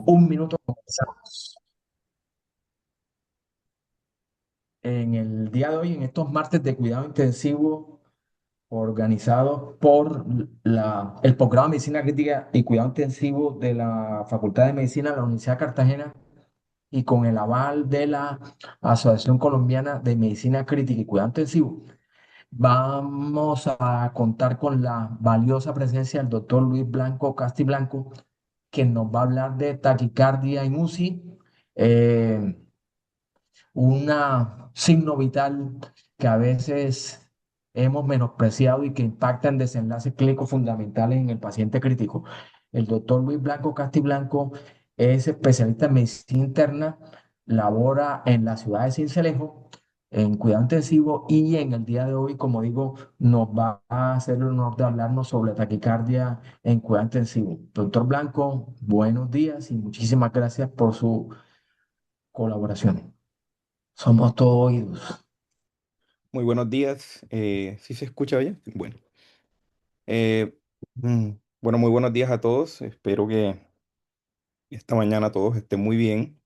Un minuto comenzamos. En el día de hoy, en estos martes de cuidado intensivo organizados por el posgrado de Medicina Crítica y Cuidado Intensivo de la Facultad de Medicina de la Universidad de Cartagena y con el aval de la Asociación Colombiana de Medicina Crítica y Cuidado Intensivo, vamos a contar con la valiosa presencia del doctor Luis Blanco Castiblanco, quien nos va a hablar de taquicardia en UCI. eh, un signo vital que a veces hemos menospreciado y que impacta en desenlaces clínicos fundamentales en el paciente crítico. El doctor Luis Blanco Castiblanco es especialista en medicina interna, labora en la ciudad de Sincelejo, en cuidado intensivo, y en el día de hoy, como digo, nos va a hacer el honor de hablarnos sobre taquicardia en cuidado intensivo. Doctor Blanco, buenos días y muchísimas gracias por su colaboración. Somos todos oídos. Muy buenos días. ¿Sí se escucha bien? Bueno, eh, mm, bueno, muy buenos días a todos. Espero que esta mañana todos estén muy bien.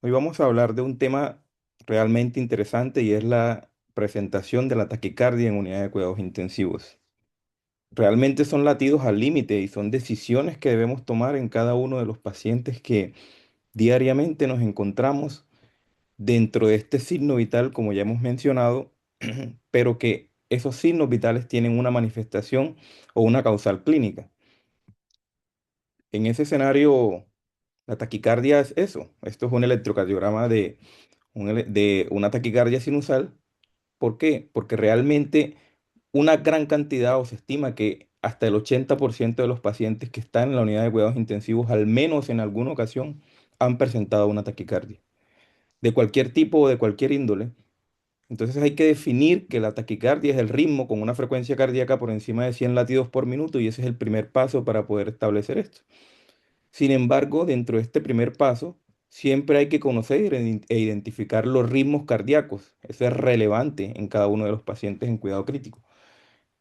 Hoy vamos a hablar de un tema realmente interesante y es la presentación de la taquicardia en unidad de cuidados intensivos. Realmente son latidos al límite y son decisiones que debemos tomar en cada uno de los pacientes que diariamente nos encontramos dentro de este signo vital, como ya hemos mencionado, pero que esos signos vitales tienen una manifestación o una causal clínica. En ese escenario, la taquicardia es eso. Esto es un electrocardiograma de una taquicardia sinusal. ¿Por qué? Porque realmente una gran cantidad, o se estima que hasta el 80% de los pacientes que están en la unidad de cuidados intensivos, al menos en alguna ocasión, han presentado una taquicardia, de cualquier tipo o de cualquier índole. Entonces hay que definir que la taquicardia es el ritmo con una frecuencia cardíaca por encima de 100 latidos por minuto y ese es el primer paso para poder establecer esto. Sin embargo, dentro de este primer paso, siempre hay que conocer e identificar los ritmos cardíacos. Eso es relevante en cada uno de los pacientes en cuidado crítico.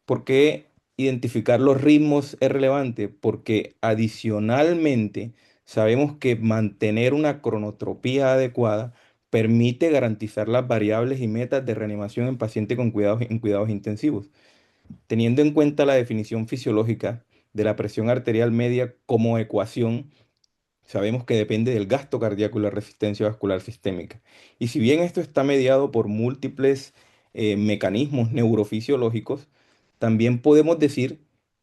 ¿Por qué identificar los ritmos es relevante? Porque adicionalmente sabemos que mantener una cronotropía adecuada permite garantizar las variables y metas de reanimación en pacientes en cuidados intensivos. Teniendo en cuenta la definición fisiológica de la presión arterial media como ecuación, sabemos que depende del gasto cardíaco y la resistencia vascular sistémica. Y si bien esto está mediado por múltiples mecanismos neurofisiológicos, también podemos decir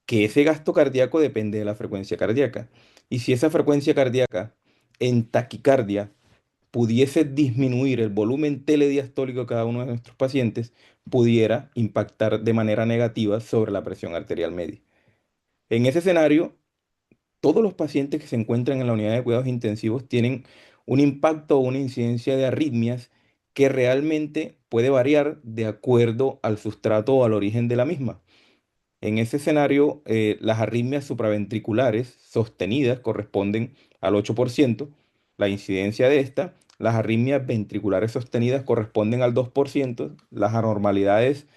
que ese gasto cardíaco depende de la frecuencia cardíaca. Y si esa frecuencia cardíaca en taquicardia pudiese disminuir el volumen telediastólico de cada uno de nuestros pacientes, pudiera impactar de manera negativa sobre la presión arterial media. En ese escenario, todos los pacientes que se encuentran en la unidad de cuidados intensivos tienen un impacto o una incidencia de arritmias que realmente puede variar de acuerdo al sustrato o al origen de la misma. En ese escenario, las arritmias supraventriculares sostenidas corresponden al 8%, la incidencia de esta. Las arritmias ventriculares sostenidas corresponden al 2%, las anormalidades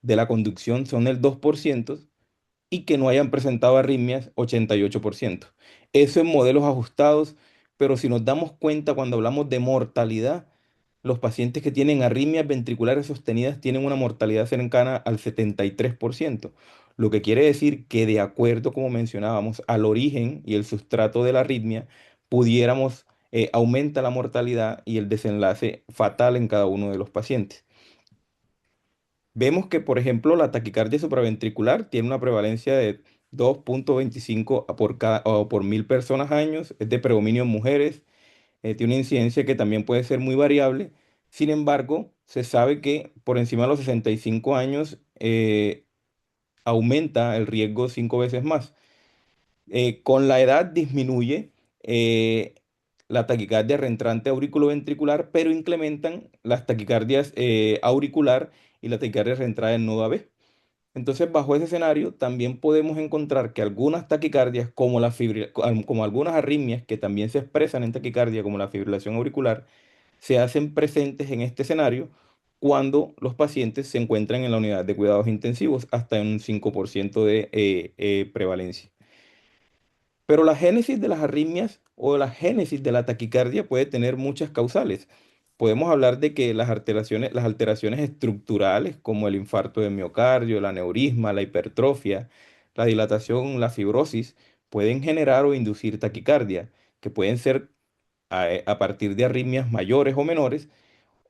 de la conducción son el 2% y que no hayan presentado arritmias 88%. Eso en modelos ajustados, pero si nos damos cuenta cuando hablamos de mortalidad, los pacientes que tienen arritmias ventriculares sostenidas tienen una mortalidad cercana al 73%, lo que quiere decir que de acuerdo, como mencionábamos, al origen y el sustrato de la arritmia, pudiéramos aumenta la mortalidad y el desenlace fatal en cada uno de los pacientes. Vemos que, por ejemplo, la taquicardia supraventricular tiene una prevalencia de 2,25 o por 1000 personas años, es de predominio en mujeres, tiene una incidencia que también puede ser muy variable. Sin embargo, se sabe que por encima de los 65 años aumenta el riesgo 5 veces más. Con la edad disminuye eh, la taquicardia reentrante auriculoventricular, pero incrementan las taquicardias auricular y la taquicardia reentrada en nodo AB. Entonces, bajo ese escenario, también podemos encontrar que algunas taquicardias, como algunas arritmias que también se expresan en taquicardia, como la fibrilación auricular, se hacen presentes en este escenario cuando los pacientes se encuentran en la unidad de cuidados intensivos, hasta en un 5% de prevalencia. Pero la génesis de las arritmias o la génesis de la taquicardia puede tener muchas causales. Podemos hablar de que las alteraciones estructurales, como el infarto de miocardio, el aneurisma, la hipertrofia, la dilatación, la fibrosis, pueden generar o inducir taquicardia, que pueden ser a partir de arritmias mayores o menores,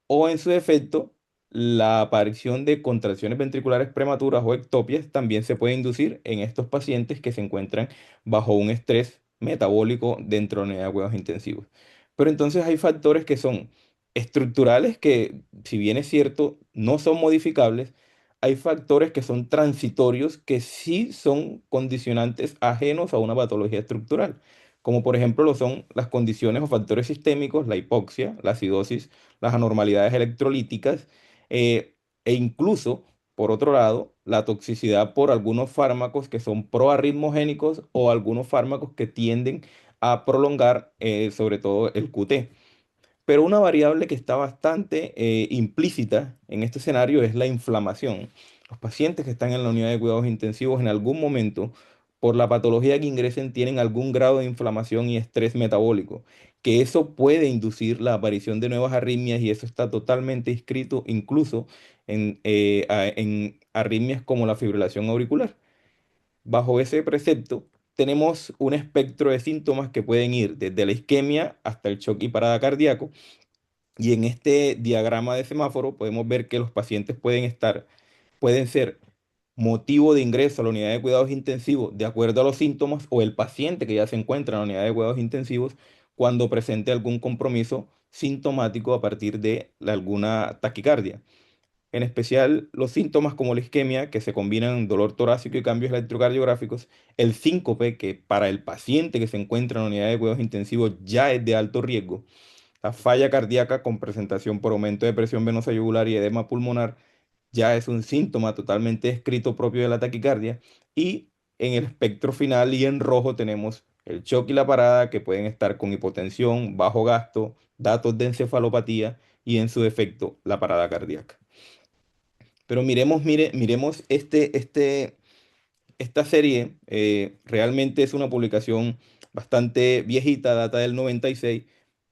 o en su defecto, la aparición de contracciones ventriculares prematuras o ectopias también se puede inducir en estos pacientes que se encuentran bajo un estrés metabólico dentro de la unidad de cuidados intensivos. Pero entonces hay factores que son estructurales que, si bien es cierto, no son modificables. Hay factores que son transitorios que sí son condicionantes ajenos a una patología estructural, como por ejemplo lo son las condiciones o factores sistémicos, la hipoxia, la acidosis, las anormalidades electrolíticas, e incluso, por otro lado, la toxicidad por algunos fármacos que son proarritmogénicos o algunos fármacos que tienden a prolongar, sobre todo el QT. Pero una variable que está bastante implícita en este escenario es la inflamación. Los pacientes que están en la unidad de cuidados intensivos en algún momento, por la patología que ingresen, tienen algún grado de inflamación y estrés metabólico, que eso puede inducir la aparición de nuevas arritmias y eso está totalmente inscrito incluso en arritmias como la fibrilación auricular. Bajo ese precepto, tenemos un espectro de síntomas que pueden ir desde la isquemia hasta el shock y parada cardíaco, y en este diagrama de semáforo podemos ver que los pacientes pueden ser motivo de ingreso a la unidad de cuidados intensivos de acuerdo a los síntomas, o el paciente que ya se encuentra en la unidad de cuidados intensivos cuando presente algún compromiso sintomático a partir de alguna taquicardia. En especial los síntomas como la isquemia, que se combinan dolor torácico y cambios electrocardiográficos, el síncope, que para el paciente que se encuentra en la unidad de cuidados intensivos ya es de alto riesgo, la falla cardíaca con presentación por aumento de presión venosa yugular y edema pulmonar ya es un síntoma totalmente descrito propio de la taquicardia. Y en el espectro final y en rojo tenemos el shock y la parada, que pueden estar con hipotensión, bajo gasto, datos de encefalopatía y en su defecto la parada cardíaca. Pero miremos esta serie. Realmente es una publicación bastante viejita, data del 96,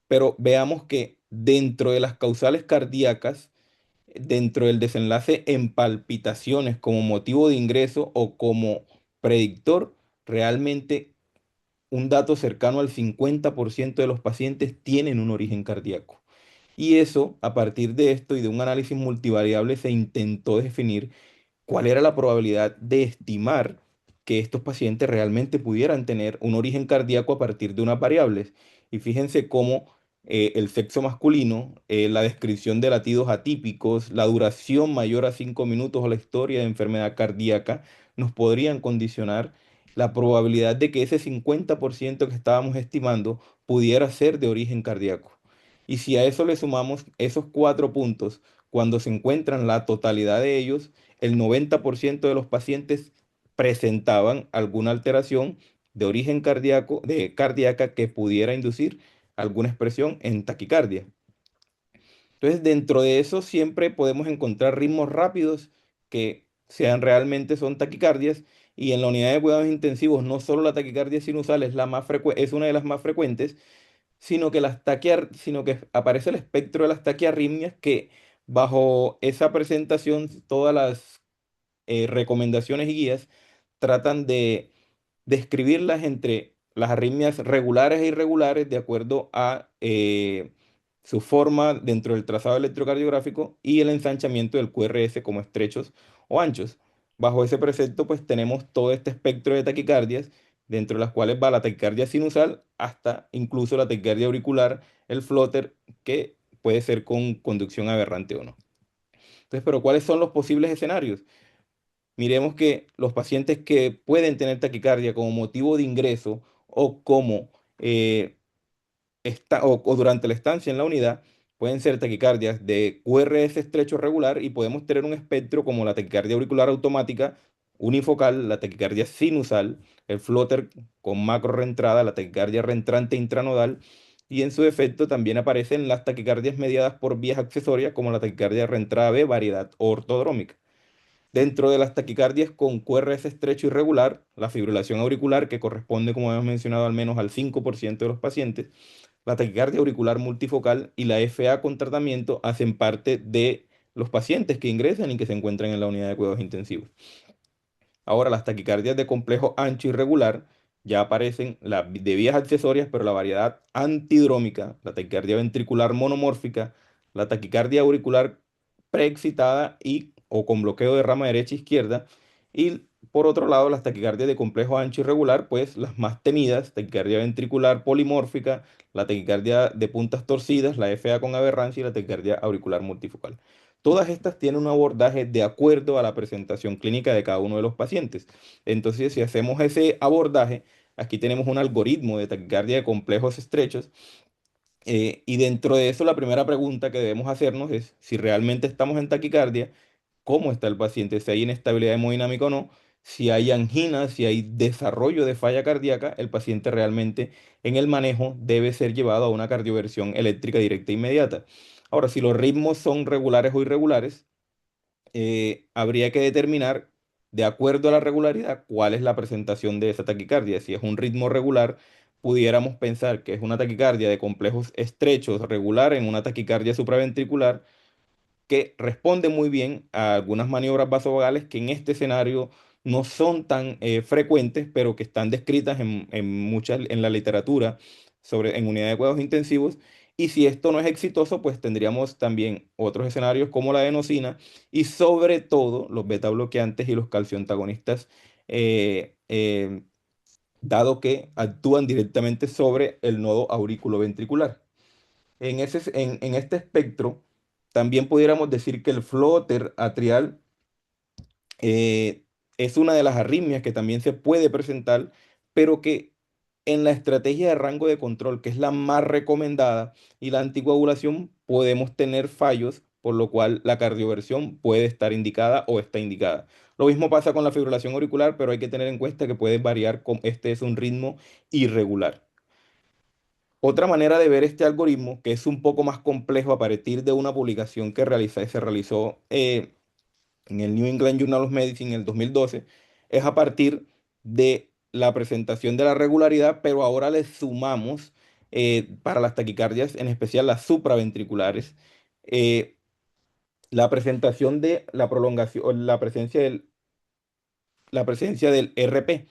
pero veamos que dentro de las causales cardíacas, dentro del desenlace en palpitaciones como motivo de ingreso o como predictor, realmente un dato cercano al 50% de los pacientes tienen un origen cardíaco. Y eso, a partir de esto y de un análisis multivariable, se intentó definir cuál era la probabilidad de estimar que estos pacientes realmente pudieran tener un origen cardíaco a partir de unas variables. Y fíjense cómo el sexo masculino, la descripción de latidos atípicos, la duración mayor a 5 minutos o la historia de enfermedad cardíaca nos podrían condicionar la probabilidad de que ese 50% que estábamos estimando pudiera ser de origen cardíaco. Y si a eso le sumamos esos 4 puntos, cuando se encuentran la totalidad de ellos, el 90% de los pacientes presentaban alguna alteración de origen cardíaco, de cardíaca, que pudiera inducir alguna expresión en taquicardia. Entonces, dentro de eso siempre podemos encontrar ritmos rápidos que sean realmente son taquicardias, y en la unidad de cuidados intensivos no solo la taquicardia sinusal es es una de las más frecuentes, sino que aparece el espectro de las taquiarritmias, que bajo esa presentación todas las recomendaciones y guías tratan de describirlas entre las arritmias regulares e irregulares de acuerdo a su forma dentro del trazado electrocardiográfico y el ensanchamiento del QRS como estrechos o anchos. Bajo ese precepto, pues tenemos todo este espectro de taquicardias, dentro de las cuales va la taquicardia sinusal hasta incluso la taquicardia auricular, el flutter, que puede ser con conducción aberrante o no. Entonces, pero ¿cuáles son los posibles escenarios? Miremos que los pacientes que pueden tener taquicardia como motivo de ingreso o como o durante la estancia en la unidad pueden ser taquicardias de QRS estrecho regular, y podemos tener un espectro como la taquicardia auricular automática unifocal, la taquicardia sinusal, el flutter con macro reentrada, la taquicardia reentrante intranodal, y en su defecto también aparecen las taquicardias mediadas por vías accesorias como la taquicardia reentrada B, variedad ortodrómica. Dentro de las taquicardias con QRS estrecho irregular, la fibrilación auricular, que corresponde, como hemos mencionado, al menos al 5% de los pacientes, la taquicardia auricular multifocal y la FA con tratamiento hacen parte de los pacientes que ingresan y que se encuentran en la unidad de cuidados intensivos. Ahora, las taquicardias de complejo ancho irregular ya aparecen de vías accesorias, pero la variedad antidrómica, la taquicardia ventricular monomórfica, la taquicardia auricular preexcitada y o con bloqueo de rama derecha e izquierda. Y por otro lado, las taquicardias de complejo ancho irregular, pues las más temidas, taquicardia ventricular polimórfica, la taquicardia de puntas torcidas, la FA con aberrancia y la taquicardia auricular multifocal. Todas estas tienen un abordaje de acuerdo a la presentación clínica de cada uno de los pacientes. Entonces, si hacemos ese abordaje, aquí tenemos un algoritmo de taquicardia de complejos estrechos y dentro de eso la primera pregunta que debemos hacernos es si realmente estamos en taquicardia, cómo está el paciente, si hay inestabilidad hemodinámica o no, si hay angina, si hay desarrollo de falla cardíaca, el paciente realmente en el manejo debe ser llevado a una cardioversión eléctrica directa e inmediata. Ahora, si los ritmos son regulares o irregulares, habría que determinar, de acuerdo a la regularidad, cuál es la presentación de esa taquicardia. Si es un ritmo regular, pudiéramos pensar que es una taquicardia de complejos estrechos regular en una taquicardia supraventricular que responde muy bien a algunas maniobras vasovagales que en este escenario no son tan frecuentes, pero que están descritas en la literatura en unidades de cuidados intensivos. Y si esto no es exitoso, pues tendríamos también otros escenarios como la adenosina y sobre todo los beta bloqueantes y los calcioantagonistas, eh, eh, dado que actúan directamente sobre el nodo aurículo-ventricular. En este espectro, también pudiéramos decir que el flóter atrial eh, es una de las arritmias que también se puede presentar, pero que en la estrategia de rango de control, que es la más recomendada, y la anticoagulación, podemos tener fallos, por lo cual la cardioversión puede estar indicada o está indicada. Lo mismo pasa con la fibrilación auricular, pero hay que tener en cuenta que puede variar con este es un ritmo irregular. Otra manera de ver este algoritmo, que es un poco más complejo a partir de una publicación que se realizó en el New England Journal of Medicine en el 2012, es a partir de la presentación de la regularidad, pero ahora le sumamos para las taquicardias, en especial las supraventriculares, eh, la presentación de la prolongación, la presencia del RP,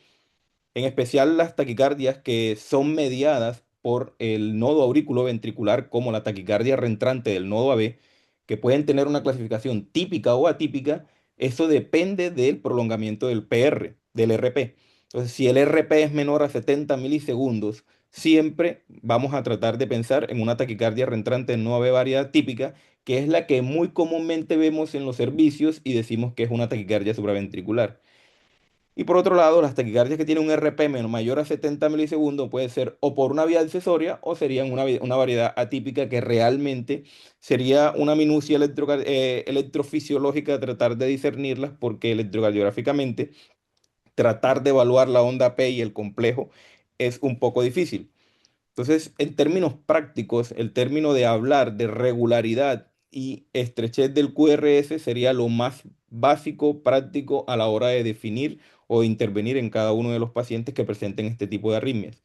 en especial las taquicardias que son mediadas por el nodo auriculoventricular, como la taquicardia reentrante del nodo AB, que pueden tener una clasificación típica o atípica. Eso depende del prolongamiento del PR, del RP. Entonces, si el RP es menor a 70 milisegundos, siempre vamos a tratar de pensar en una taquicardia reentrante del nodo AB variedad típica, que es la que muy comúnmente vemos en los servicios y decimos que es una taquicardia supraventricular. Y por otro lado, las taquicardias que tienen un RPM mayor a 70 milisegundos puede ser o por una vía accesoria o serían una variedad atípica que realmente sería una minucia electrofisiológica tratar de discernirlas porque electrocardiográficamente tratar de evaluar la onda P y el complejo es un poco difícil. Entonces, en términos prácticos, el término de hablar de regularidad y estrechez del QRS sería lo más básico, práctico a la hora de definir o de intervenir en cada uno de los pacientes que presenten este tipo de arritmias.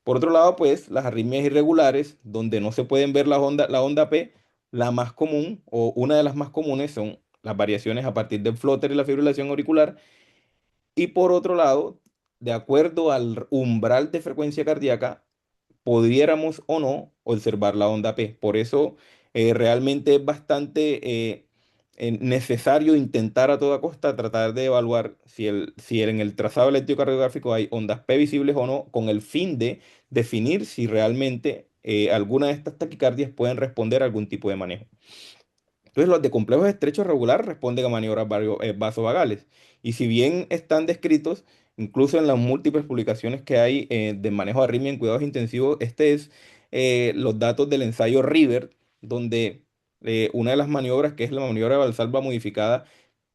Por otro lado, pues las arritmias irregulares, donde no se pueden ver la onda P, la más común o una de las más comunes son las variaciones a partir del flóter y la fibrilación auricular. Y por otro lado, de acuerdo al umbral de frecuencia cardíaca, pudiéramos o no observar la onda P. Por eso realmente es bastante necesario intentar a toda costa tratar de evaluar si en el trazado electrocardiográfico hay ondas P visibles o no, con el fin de definir si realmente alguna de estas taquicardias pueden responder a algún tipo de manejo. Entonces, los de complejos estrechos regular responden a maniobras vasovagales. Y si bien están descritos, incluso en las múltiples publicaciones que hay de manejo de arritmia en cuidados intensivos, este es los datos del ensayo River, donde una de las maniobras, que es la maniobra de Valsalva modificada,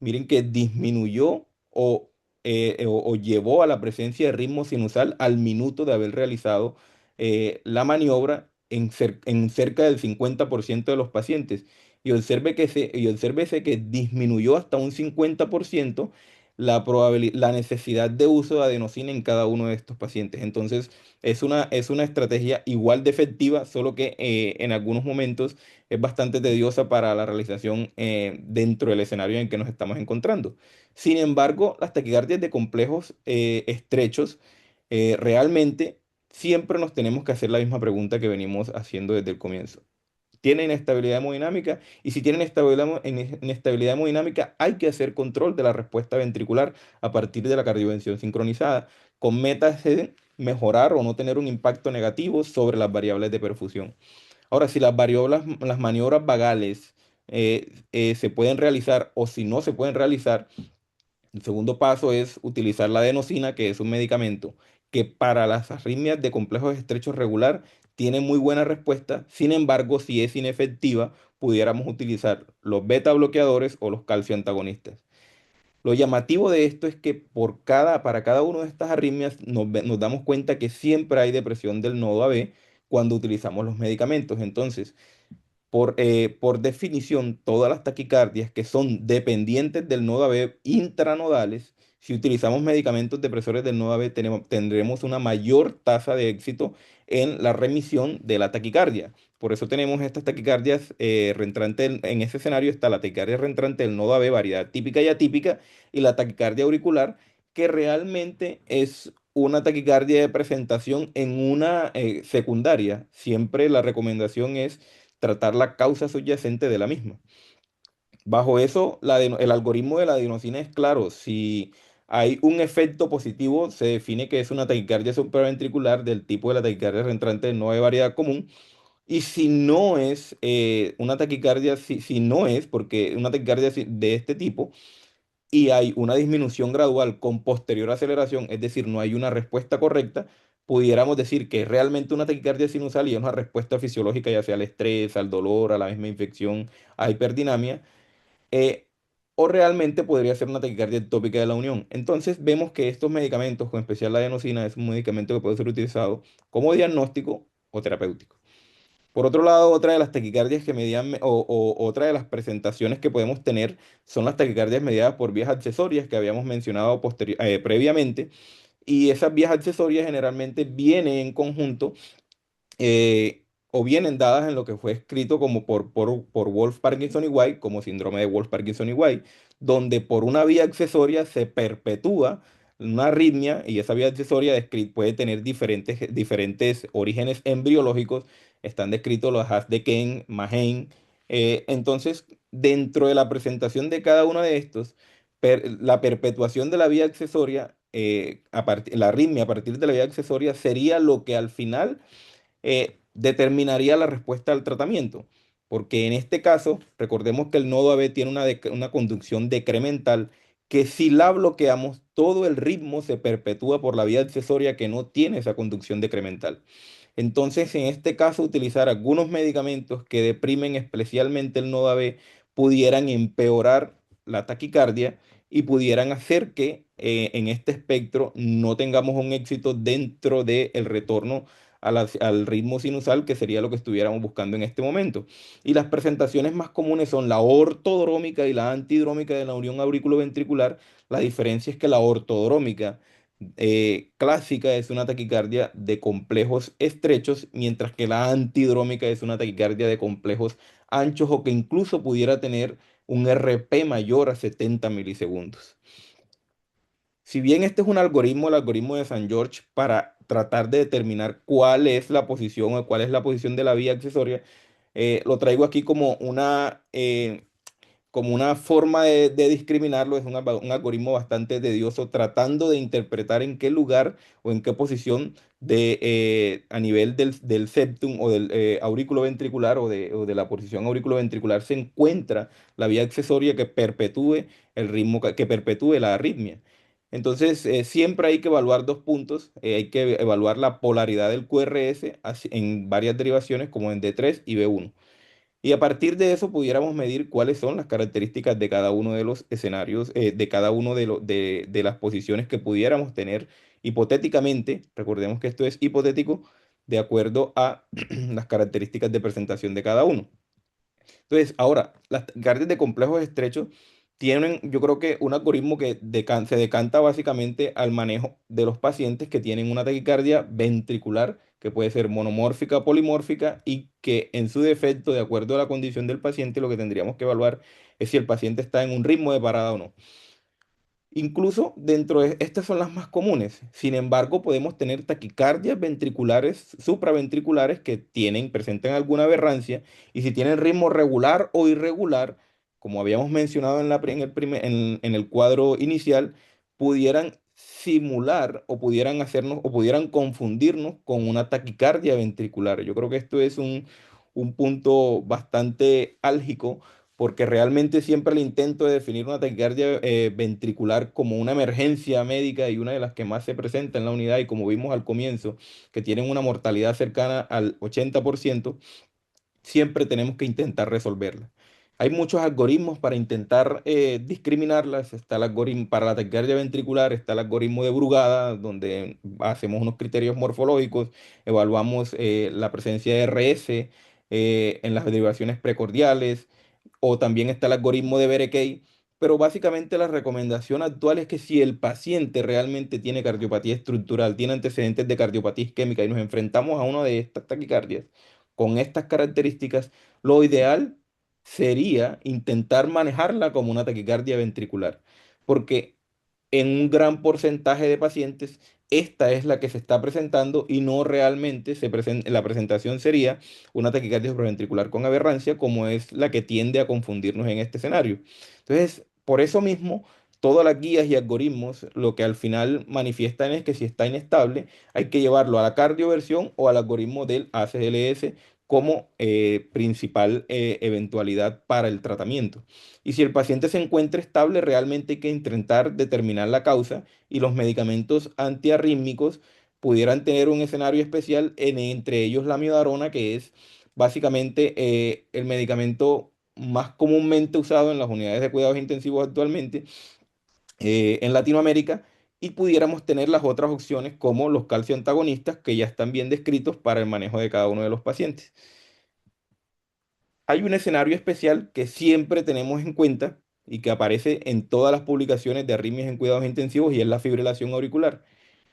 miren que disminuyó o llevó a la presencia de ritmo sinusal al minuto de haber realizado la maniobra en cerca del 50% de los pacientes. y obsérvese que disminuyó hasta un 50% la necesidad de uso de adenosina en cada uno de estos pacientes. Entonces, es una estrategia igual de efectiva, solo que en algunos momentos es bastante tediosa para la realización dentro del escenario en que nos estamos encontrando. Sin embargo, las taquicardias de complejos estrechos, realmente siempre nos tenemos que hacer la misma pregunta que venimos haciendo desde el comienzo. Tienen inestabilidad hemodinámica y si tienen inestabilidad hemodinámica hay que hacer control de la respuesta ventricular a partir de la cardiovención sincronizada con metas de mejorar o no tener un impacto negativo sobre las variables de perfusión. Ahora, si las maniobras vagales se pueden realizar o si no se pueden realizar, el segundo paso es utilizar la adenosina, que es un medicamento que para las arritmias de complejos estrechos regular tiene muy buena respuesta. Sin embargo, si es inefectiva, pudiéramos utilizar los beta bloqueadores o los calcio antagonistas. Lo llamativo de esto es que para cada una de estas arritmias nos damos cuenta que siempre hay depresión del nodo AB cuando utilizamos los medicamentos. Entonces, por definición, todas las taquicardias que son dependientes del nodo AB intranodales, si utilizamos medicamentos depresores del nodo AB, tendremos una mayor tasa de éxito en la remisión de la taquicardia. Por eso tenemos estas taquicardias reentrantes. En ese escenario está la taquicardia reentrante del nodo AB, variedad típica y atípica, y la taquicardia auricular, que realmente es una taquicardia de presentación en una secundaria. Siempre la recomendación es tratar la causa subyacente de la misma. Bajo eso, el algoritmo de la adenosina es claro. Si hay un efecto positivo, se define que es una taquicardia supraventricular del tipo de la taquicardia reentrante no de variedad común. Y si no es una taquicardia, si no es, porque una taquicardia de este tipo, y hay una disminución gradual con posterior aceleración, es decir, no hay una respuesta correcta, pudiéramos decir que es realmente una taquicardia sinusal y es una respuesta fisiológica, ya sea al estrés, al dolor, a la misma infección, a hiperdinamia, eh, o realmente podría ser una taquicardia ectópica de la unión. Entonces vemos que estos medicamentos, con especial la adenosina, es un medicamento que puede ser utilizado como diagnóstico o terapéutico. Por otro lado, otra de las taquicardias que median, o otra de las presentaciones que podemos tener son las taquicardias mediadas por vías accesorias que habíamos mencionado previamente. Y esas vías accesorias generalmente vienen en conjunto o vienen dadas en lo que fue escrito como por Wolf Parkinson y White, como síndrome de Wolf Parkinson y White, donde por una vía accesoria se perpetúa una arritmia y esa vía accesoria puede tener diferentes orígenes embriológicos. Están descritos los Haas de Kane, Mahane. Entonces, dentro de la presentación de cada uno de estos, la perpetuación de la vía accesoria, la arritmia a partir de la vía accesoria sería lo que al final determinaría la respuesta al tratamiento. Porque en este caso, recordemos que el nodo AB tiene una conducción decremental que si la bloqueamos, todo el ritmo se perpetúa por la vía accesoria que no tiene esa conducción decremental. Entonces, en este caso, utilizar algunos medicamentos que deprimen especialmente el nodo AB pudieran empeorar la taquicardia y pudieran hacer que en este espectro no tengamos un éxito dentro del retorno al ritmo sinusal, que sería lo que estuviéramos buscando en este momento. Y las presentaciones más comunes son la ortodrómica y la antidrómica de la unión auriculoventricular. La diferencia es que la ortodrómica clásica es una taquicardia de complejos estrechos, mientras que la antidrómica es una taquicardia de complejos anchos o que incluso pudiera tener un RP mayor a 70 milisegundos. Si bien este es un algoritmo, el algoritmo de San George, para tratar de determinar cuál es la posición o cuál es la posición de la vía accesoria, lo traigo aquí como una forma de discriminarlo. Es un algoritmo bastante tedioso tratando de interpretar en qué lugar o en qué posición a nivel del septum o del aurículo ventricular o de la posición auriculo ventricular se encuentra la vía accesoria que perpetúe el ritmo, que perpetúe la arritmia. Entonces, siempre hay que evaluar dos puntos. Hay que evaluar la polaridad del QRS en varias derivaciones como en D3 y B1. Y a partir de eso pudiéramos medir cuáles son las características de cada uno de los escenarios, de cada uno de las posiciones que pudiéramos tener hipotéticamente. Recordemos que esto es hipotético de acuerdo a las características de presentación de cada uno. Entonces, ahora, las taquicardias de complejos estrechos tienen, yo creo que un algoritmo que se decanta básicamente al manejo de los pacientes que tienen una taquicardia ventricular, que puede ser monomórfica, polimórfica, y que en su defecto, de acuerdo a la condición del paciente, lo que tendríamos que evaluar es si el paciente está en un ritmo de parada o no. Incluso dentro de estas son las más comunes. Sin embargo, podemos tener taquicardias ventriculares, supraventriculares que presentan alguna aberrancia y si tienen ritmo regular o irregular, como habíamos mencionado en el cuadro inicial, pudieran simular o pudieran hacernos o pudieran confundirnos con una taquicardia ventricular. Yo creo que esto es un punto bastante álgico porque realmente siempre el intento de definir una taquicardia ventricular como una emergencia médica y una de las que más se presenta en la unidad y como vimos al comienzo, que tienen una mortalidad cercana al 80%, siempre tenemos que intentar resolverla. Hay muchos algoritmos para intentar discriminarlas. Está el algoritmo para la taquicardia ventricular, está el algoritmo de Brugada, donde hacemos unos criterios morfológicos, evaluamos la presencia de RS en las derivaciones precordiales, o también está el algoritmo de Berekei. Pero básicamente la recomendación actual es que si el paciente realmente tiene cardiopatía estructural, tiene antecedentes de cardiopatía isquémica y nos enfrentamos a una de estas taquicardias, con estas características, lo ideal sería intentar manejarla como una taquicardia ventricular, porque en un gran porcentaje de pacientes esta es la que se está presentando y no realmente la presentación sería una taquicardia supraventricular con aberrancia, como es la que tiende a confundirnos en este escenario. Entonces, por eso mismo, todas las guías y algoritmos lo que al final manifiestan es que si está inestable, hay que llevarlo a la cardioversión o al algoritmo del ACLS como principal eventualidad para el tratamiento. Y si el paciente se encuentra estable, realmente hay que intentar determinar la causa y los medicamentos antiarrítmicos pudieran tener un escenario especial, entre ellos la miodarona, que es básicamente el medicamento más comúnmente usado en las unidades de cuidados intensivos actualmente en Latinoamérica, y pudiéramos tener las otras opciones como los calcio antagonistas que ya están bien descritos para el manejo de cada uno de los pacientes. Hay un escenario especial que siempre tenemos en cuenta y que aparece en todas las publicaciones de arritmias en cuidados intensivos y es la fibrilación auricular.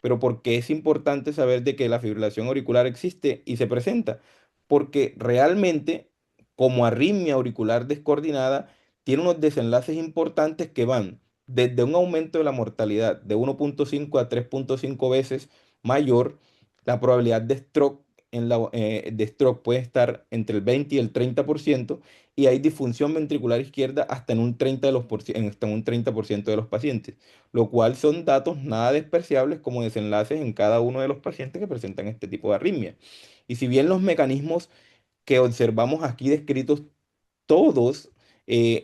Pero ¿por qué es importante saber de que la fibrilación auricular existe y se presenta? Porque realmente, como arritmia auricular descoordinada, tiene unos desenlaces importantes que van desde un aumento de la mortalidad de 1,5 a 3,5 veces mayor, la probabilidad de stroke de stroke puede estar entre el 20 y el 30% y hay disfunción ventricular izquierda hasta en un 30 de hasta en un 30% de los pacientes, lo cual son datos nada despreciables como desenlaces en cada uno de los pacientes que presentan este tipo de arritmia. Y si bien los mecanismos que observamos aquí descritos todos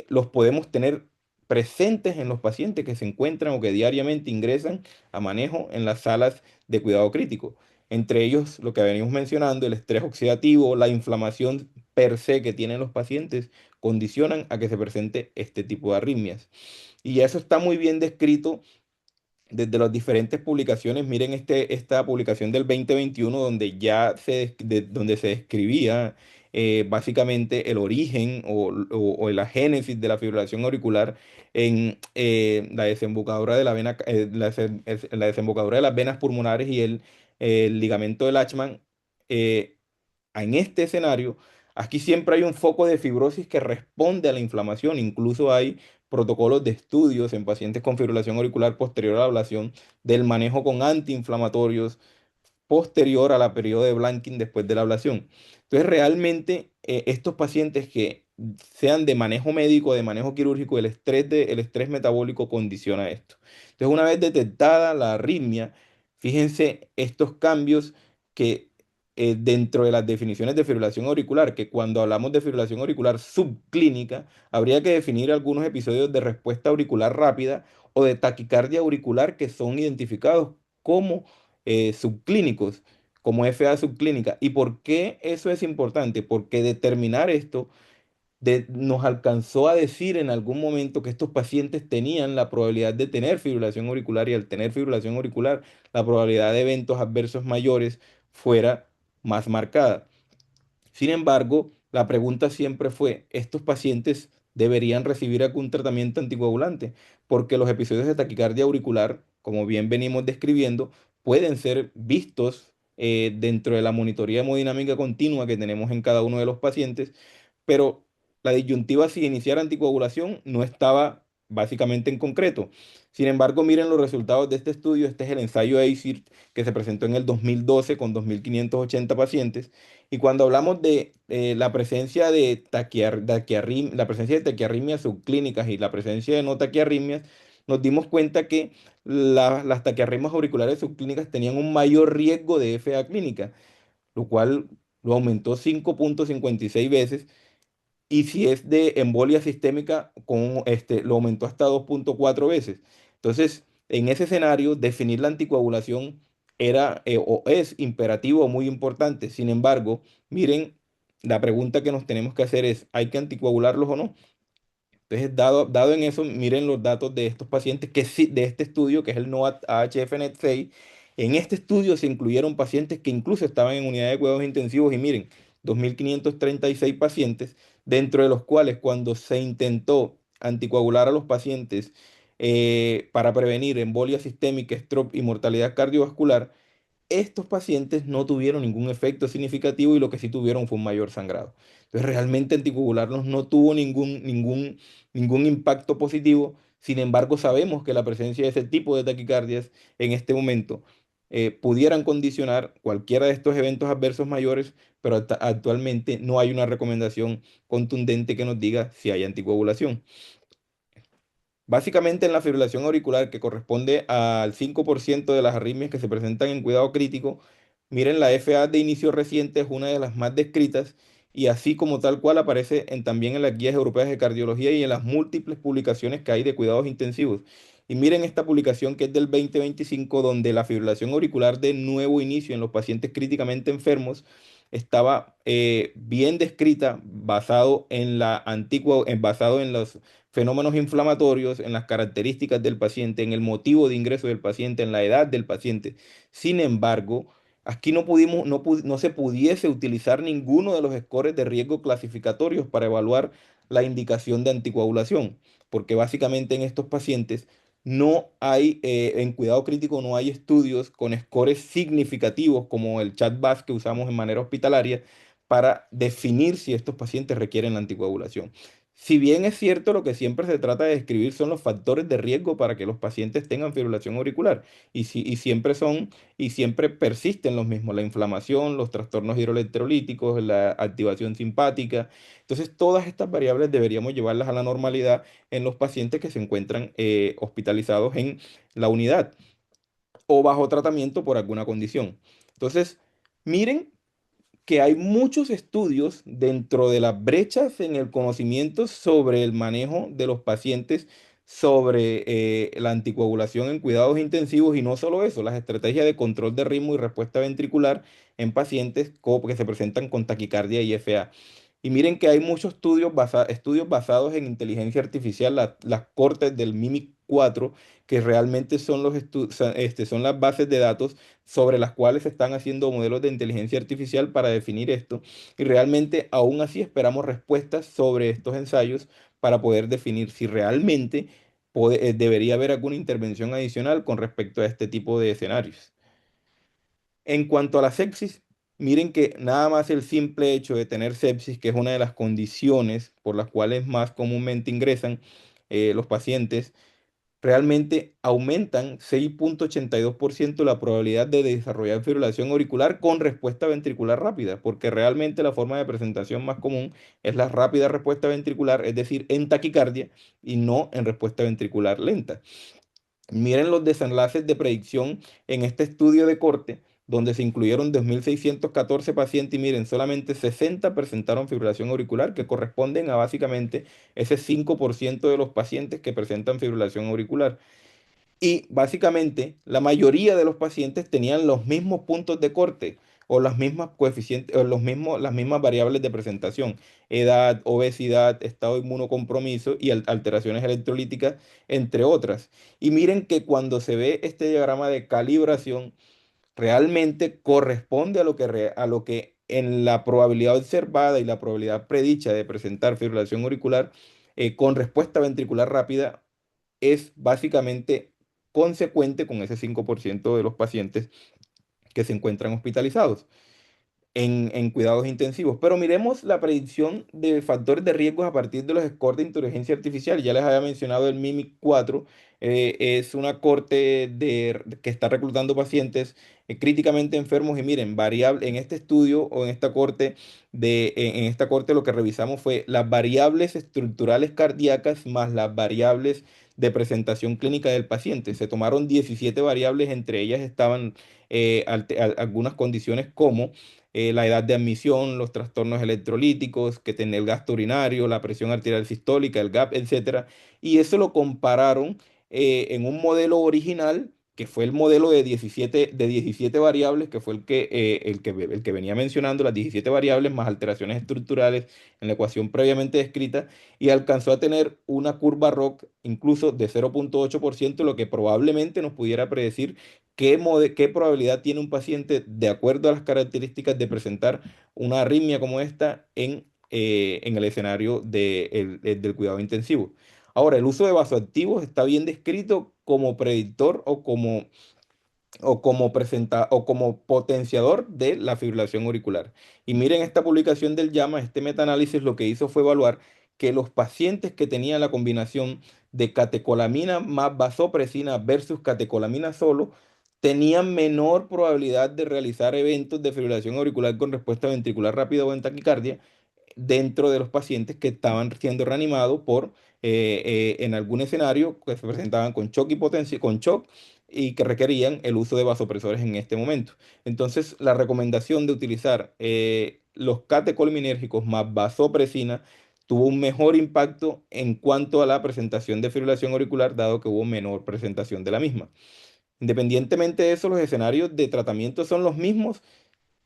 los podemos tener presentes en los pacientes que se encuentran o que diariamente ingresan a manejo en las salas de cuidado crítico. Entre ellos, lo que venimos mencionando, el estrés oxidativo, la inflamación per se que tienen los pacientes, condicionan a que se presente este tipo de arritmias. Y eso está muy bien descrito desde las diferentes publicaciones. Miren esta publicación del 2021 donde donde se describía básicamente el origen o la génesis de la fibrilación auricular en la desembocadura de la vena, la desembocadura de las venas pulmonares y el ligamento de Lachman. eh, en este escenario, aquí siempre hay un foco de fibrosis que responde a la inflamación. Incluso hay protocolos de estudios en pacientes con fibrilación auricular posterior a la ablación del manejo con antiinflamatorios posterior a la periodo de blanking después de la ablación. Entonces, realmente estos pacientes que sean de manejo médico, de manejo quirúrgico, el estrés metabólico condiciona esto. Entonces, una vez detectada la arritmia, fíjense estos cambios que dentro de las definiciones de fibrilación auricular, que cuando hablamos de fibrilación auricular subclínica, habría que definir algunos episodios de respuesta auricular rápida o de taquicardia auricular que son identificados como subclínicos, como FA subclínica. ¿Y por qué eso es importante? Porque determinar esto nos alcanzó a decir en algún momento que estos pacientes tenían la probabilidad de tener fibrilación auricular y al tener fibrilación auricular, la probabilidad de eventos adversos mayores fuera más marcada. Sin embargo, la pregunta siempre fue, ¿estos pacientes deberían recibir algún tratamiento anticoagulante? Porque los episodios de taquicardia auricular, como bien venimos describiendo, pueden ser vistos dentro de la monitoría hemodinámica continua que tenemos en cada uno de los pacientes, pero la disyuntiva si iniciar anticoagulación no estaba básicamente en concreto. Sin embargo, miren los resultados de este estudio. Este es el ensayo ACIR que se presentó en el 2012 con 2.580 pacientes. Y cuando hablamos de la presencia de la presencia de taquiarritmias subclínicas y la presencia de no taquiarritmias, nos dimos cuenta que las taquiarritmias auriculares subclínicas tenían un mayor riesgo de FA clínica, lo cual lo aumentó 5,56 veces, y si es de embolia sistémica, lo aumentó hasta 2,4 veces. Entonces, en ese escenario, definir la anticoagulación era o es imperativo o muy importante. Sin embargo, miren, la pregunta que nos tenemos que hacer es, ¿hay que anticoagularlos o no? Entonces, dado en eso, miren los datos de estos pacientes, que sí, de este estudio, que es el NOAA HFNet 6. En este estudio se incluyeron pacientes que incluso estaban en unidad de cuidados intensivos, y miren, 2.536 pacientes, dentro de los cuales cuando se intentó anticoagular a los pacientes para prevenir embolia sistémica, stroke y mortalidad cardiovascular, estos pacientes no tuvieron ningún efecto significativo, y lo que sí tuvieron fue un mayor sangrado. Entonces, realmente anticoagularnos no tuvo ningún impacto positivo. Sin embargo, sabemos que la presencia de ese tipo de taquicardias en este momento pudieran condicionar cualquiera de estos eventos adversos mayores, pero actualmente no hay una recomendación contundente que nos diga si hay anticoagulación. Básicamente, en la fibrilación auricular, que corresponde al 5% de las arritmias que se presentan en cuidado crítico, miren, la FA de inicio reciente es una de las más descritas, y así como tal cual aparece también en las guías europeas de cardiología y en las múltiples publicaciones que hay de cuidados intensivos. Y miren esta publicación, que es del 2025, donde la fibrilación auricular de nuevo inicio en los pacientes críticamente enfermos estaba bien descrita, basado en los fenómenos inflamatorios, en las características del paciente, en el motivo de ingreso del paciente, en la edad del paciente. Sin embargo, aquí no se pudiese utilizar ninguno de los scores de riesgo clasificatorios para evaluar la indicación de anticoagulación, porque básicamente en estos pacientes no hay, en cuidado crítico no hay estudios con scores significativos como el CHAT-VAS que usamos en manera hospitalaria para definir si estos pacientes requieren la anticoagulación. Si bien es cierto, lo que siempre se trata de describir son los factores de riesgo para que los pacientes tengan fibrilación auricular, y siempre persisten los mismos: la inflamación, los trastornos hidroelectrolíticos, la activación simpática. Entonces, todas estas variables deberíamos llevarlas a la normalidad en los pacientes que se encuentran hospitalizados en la unidad o bajo tratamiento por alguna condición. Entonces, miren que hay muchos estudios dentro de las brechas en el conocimiento sobre el manejo de los pacientes, sobre la anticoagulación en cuidados intensivos, y no solo eso, las estrategias de control de ritmo y respuesta ventricular en pacientes que se presentan con taquicardia y FA. Y miren que hay muchos estudios basados en inteligencia artificial, las cortes del MIMIC 4, que realmente son las bases de datos sobre las cuales se están haciendo modelos de inteligencia artificial para definir esto. Y realmente aún así esperamos respuestas sobre estos ensayos para poder definir si realmente debería haber alguna intervención adicional con respecto a este tipo de escenarios. En cuanto a la sepsis, miren que nada más el simple hecho de tener sepsis, que es una de las condiciones por las cuales más comúnmente ingresan los pacientes, realmente aumentan 6,82% la probabilidad de desarrollar fibrilación auricular con respuesta ventricular rápida, porque realmente la forma de presentación más común es la rápida respuesta ventricular, es decir, en taquicardia, y no en respuesta ventricular lenta. Miren los desenlaces de predicción en este estudio de corte, donde se incluyeron 2.614 pacientes, y miren, solamente 60 presentaron fibrilación auricular, que corresponden a básicamente ese 5% de los pacientes que presentan fibrilación auricular. Y básicamente la mayoría de los pacientes tenían los mismos puntos de corte, o las mismas coeficientes, o las mismas variables de presentación: edad, obesidad, estado inmunocompromiso y alteraciones electrolíticas, entre otras. Y miren que cuando se ve este diagrama de calibración, realmente corresponde a lo que en la probabilidad observada y la probabilidad predicha de presentar fibrilación auricular con respuesta ventricular rápida es básicamente consecuente con ese 5% de los pacientes que se encuentran hospitalizados en cuidados intensivos. Pero miremos la predicción de factores de riesgos a partir de los scores de inteligencia artificial. Ya les había mencionado el MIMIC 4. Es una corte que está reclutando pacientes críticamente enfermos y miren, variable, en este estudio o en esta corte, en esta corte lo que revisamos fue las variables estructurales cardíacas más las variables de presentación clínica del paciente. Se tomaron 17 variables, entre ellas estaban algunas condiciones como la edad de admisión, los trastornos electrolíticos, que tiene el gasto urinario, la presión arterial sistólica, el GAP, etcétera. Y eso lo compararon en un modelo original, que fue el modelo de 17 variables, que fue el que venía mencionando, las 17 variables más alteraciones estructurales en la ecuación previamente descrita, y alcanzó a tener una curva ROC incluso de 0,8%, lo que probablemente nos pudiera predecir qué probabilidad tiene un paciente de acuerdo a las características de presentar una arritmia como esta en el escenario del cuidado intensivo. Ahora, el uso de vasoactivos está bien descrito como predictor o como potenciador de la fibrilación auricular. Y miren esta publicación del JAMA, este metaanálisis lo que hizo fue evaluar que los pacientes que tenían la combinación de catecolamina más vasopresina versus catecolamina solo tenían menor probabilidad de realizar eventos de fibrilación auricular con respuesta ventricular rápida o en taquicardia dentro de los pacientes que estaban siendo reanimados en algún escenario que se presentaban con shock y potencia, con shock y que requerían el uso de vasopresores en este momento. Entonces, la recomendación de utilizar los catecolinérgicos más vasopresina tuvo un mejor impacto en cuanto a la presentación de fibrilación auricular, dado que hubo menor presentación de la misma. Independientemente de eso, los escenarios de tratamiento son los mismos.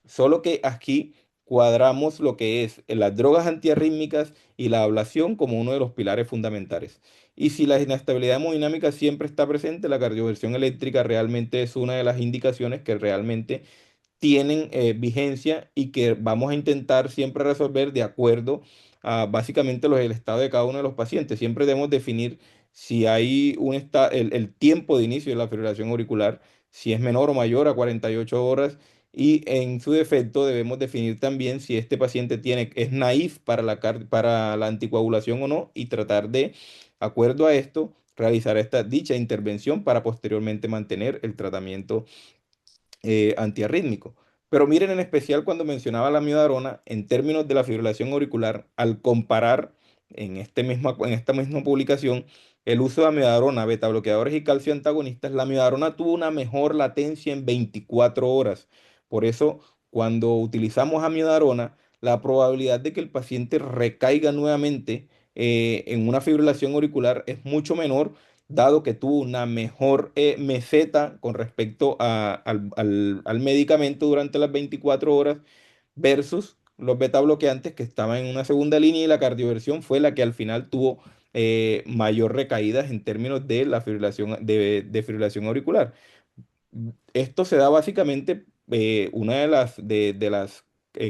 Solo que aquí cuadramos lo que es las drogas antiarrítmicas y la ablación como uno de los pilares fundamentales. Y si la inestabilidad hemodinámica siempre está presente, la cardioversión eléctrica realmente es una de las indicaciones que realmente tienen vigencia y que vamos a intentar siempre resolver de acuerdo a básicamente el estado de cada uno de los pacientes. Siempre debemos definir si hay el tiempo de inicio de la fibrilación auricular, si es menor o mayor a 48 horas. Y en su defecto debemos definir también si este paciente es naif para la anticoagulación o no y tratar de, acuerdo a esto, realizar dicha intervención para posteriormente mantener el tratamiento antiarrítmico. Pero miren en especial cuando mencionaba la miodarona en términos de la fibrilación auricular, al comparar en esta misma publicación el uso de amiodarona, beta bloqueadores y calcio antagonistas, la miodarona tuvo una mejor latencia en 24 horas. Por eso, cuando utilizamos amiodarona, la probabilidad de que el paciente recaiga nuevamente en una fibrilación auricular es mucho menor dado que tuvo una mejor meseta con respecto al medicamento durante las 24 horas versus los beta bloqueantes que estaban en una segunda línea y la cardioversión fue la que al final tuvo mayor recaídas en términos de la fibrilación, de fibrilación auricular. Esto se da básicamente, una de las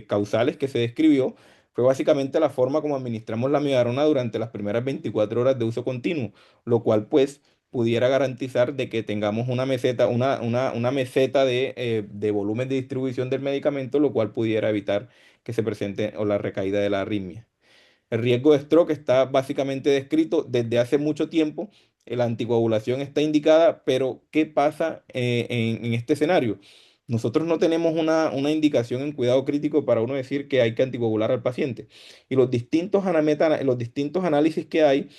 causales que se describió fue básicamente la forma como administramos la miodarona durante las primeras 24 horas de uso continuo, lo cual pues pudiera garantizar de que tengamos una meseta de volumen de distribución del medicamento, lo cual pudiera evitar que se presente o la recaída de la arritmia. El riesgo de stroke está básicamente descrito desde hace mucho tiempo. La anticoagulación está indicada, pero ¿qué pasa en este escenario? Nosotros no tenemos una indicación en cuidado crítico para uno decir que hay que anticoagular al paciente. Y los distintos análisis que hay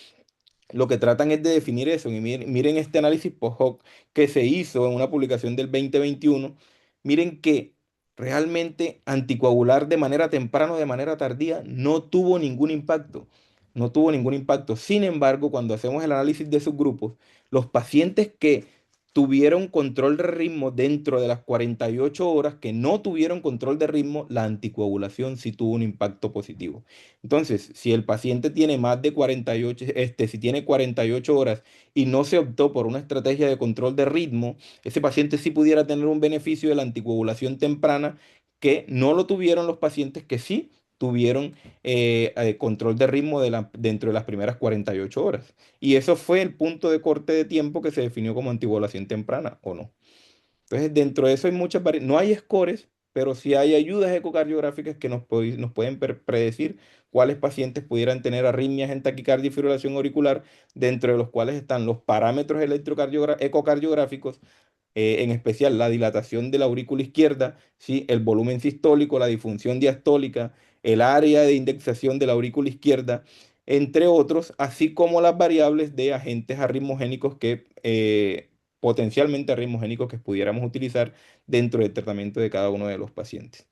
lo que tratan es de definir eso. Y miren este análisis post-hoc que se hizo en una publicación del 2021. Miren que realmente anticoagular de manera temprana o de manera tardía no tuvo ningún impacto. No tuvo ningún impacto. Sin embargo, cuando hacemos el análisis de subgrupos, los pacientes que tuvieron control de ritmo dentro de las 48 horas, que no tuvieron control de ritmo, la anticoagulación sí tuvo un impacto positivo. Entonces, si el paciente tiene más de 48, si tiene 48 horas y no se optó por una estrategia de control de ritmo, ese paciente sí pudiera tener un beneficio de la anticoagulación temprana que no lo tuvieron los pacientes que sí tuvieron control de ritmo dentro de las primeras 48 horas. Y eso fue el punto de corte de tiempo que se definió como anticoagulación temprana, ¿o no? Entonces, dentro de eso hay muchas variantes. No hay scores, pero sí hay ayudas ecocardiográficas que nos pueden predecir cuáles pacientes pudieran tener arritmias en taquicardia y fibrilación auricular, dentro de los cuales están los parámetros ecocardiográficos, en especial la dilatación de la aurícula izquierda, ¿sí? El volumen sistólico, la disfunción diastólica, el área de indexación de la aurícula izquierda, entre otros, así como las variables de agentes arritmogénicos potencialmente arritmogénicos que pudiéramos utilizar dentro del tratamiento de cada uno de los pacientes.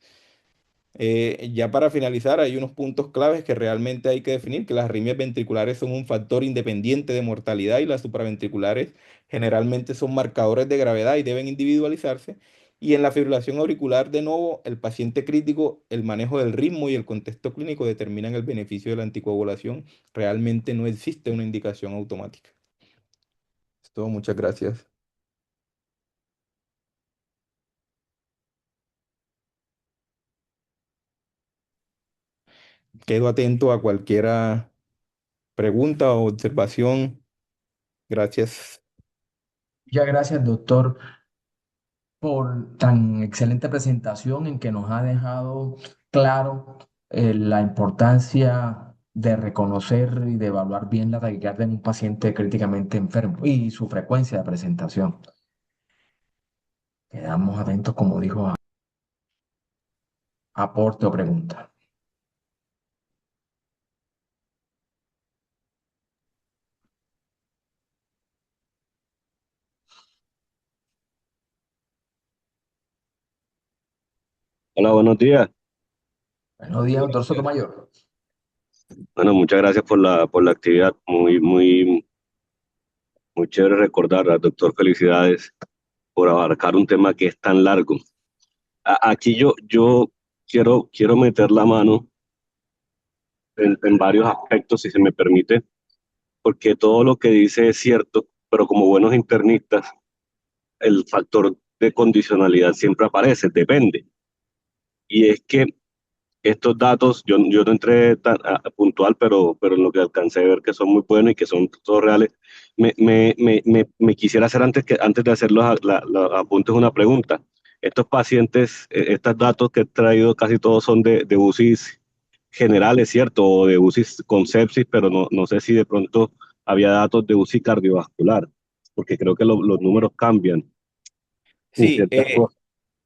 Ya para finalizar, hay unos puntos claves que realmente hay que definir, que las arritmias ventriculares son un factor independiente de mortalidad y las supraventriculares generalmente son marcadores de gravedad y deben individualizarse. Y en la fibrilación auricular, de nuevo, el paciente crítico, el manejo del ritmo y el contexto clínico determinan el beneficio de la anticoagulación. Realmente no existe una indicación automática. Es todo, muchas gracias. Quedo atento a cualquier pregunta o observación. Gracias. Muchas gracias, doctor, por tan excelente presentación en que nos ha dejado claro la importancia de reconocer y de evaluar bien la taquicardia en un paciente críticamente enfermo y su frecuencia de presentación. Quedamos atentos, como dijo, a aporte o pregunta. Hola, buenos días. Buenos días, doctor Sotomayor. Bueno, muchas gracias por la actividad. Muy chévere recordar, doctor, felicidades por abarcar un tema que es tan largo. Aquí yo quiero meter la mano en varios aspectos, si se me permite, porque todo lo que dice es cierto, pero como buenos internistas, el factor de condicionalidad siempre aparece, depende. Y es que estos datos, yo no entré a puntual, pero en lo que alcancé a ver que son muy buenos y que son todos reales, me quisiera hacer antes de hacer los apuntes una pregunta. Estos pacientes, estos datos que he traído casi todos son de UCIs generales, ¿cierto? O de UCIs con sepsis, pero no sé si de pronto había datos de UCI cardiovascular, porque creo que los números cambian en Sí, ciertas cosas.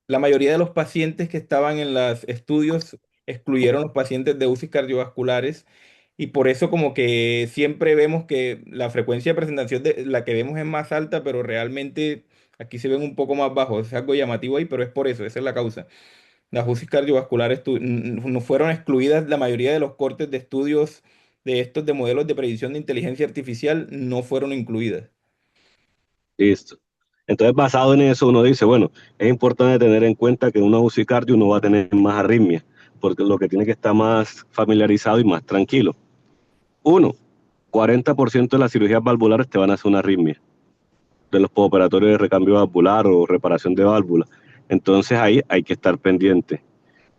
la mayoría de los pacientes que estaban en los estudios excluyeron los pacientes de UCI cardiovasculares, y por eso como que siempre vemos que la frecuencia de presentación de la que vemos es más alta, pero realmente aquí se ven un poco más bajos. Es algo llamativo ahí, pero es por eso, esa es la causa. Las UCI cardiovasculares no fueron excluidas, la mayoría de los cortes de estudios de estos de modelos de predicción de inteligencia artificial no fueron incluidas. Listo. Entonces, basado en eso, uno dice, bueno, es importante tener en cuenta que en una UCI cardio uno va a tener más arritmia, porque lo que tiene que estar más familiarizado y más tranquilo. Uno, 40% de las cirugías valvulares te van a hacer una arritmia, de los postoperatorios de recambio valvular o reparación de válvula. Entonces ahí hay que estar pendiente.